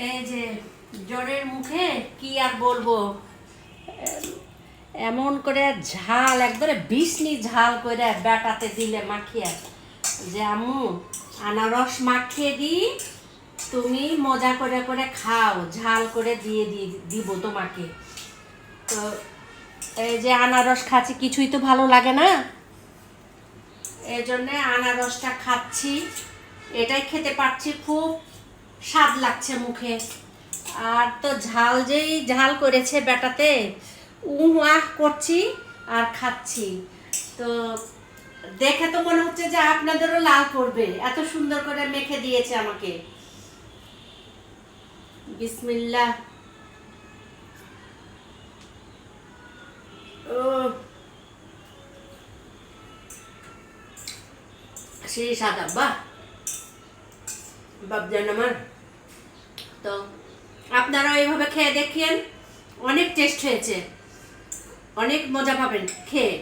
এই যে জ্বরের মুখে কি আর বলবো, এমন করে ঝাল একবারে বিষ্ণি ঝাল করে বেটাতে দিলে মাখিয়ে যে আম্মু আনারস মাখিয়ে দিই, তুমি মজা করে করে খাও, ঝাল করে দিয়ে দিব তোমাকে। তো এই যে আনারস খাচ্ছি, কিছুই তো ভালো লাগে না, এই জন্যে আনারসটা খাচ্ছি। এটাই খেতে পারছি, খুব স্বাদ লাগছে মুখে। আর তো ঝাল যেই ঝাল করেছে বেটাতে, আহ করছি আর খাচ্ছি। তো দেখে তো মনে হচ্ছে যে আপনাদেরও লাল করবে, এত সুন্দর করে মেখে দিয়েছে আমাকে। বিসমিল্লাহ। ও সেই সাদা, বাহ বাবজান আমার। তো আপনারা এইভাবে খেয়ে দেখিয়েন, অনেক টেস্ট হয়েছে, অনেক মজা পাবেন খেয়ে।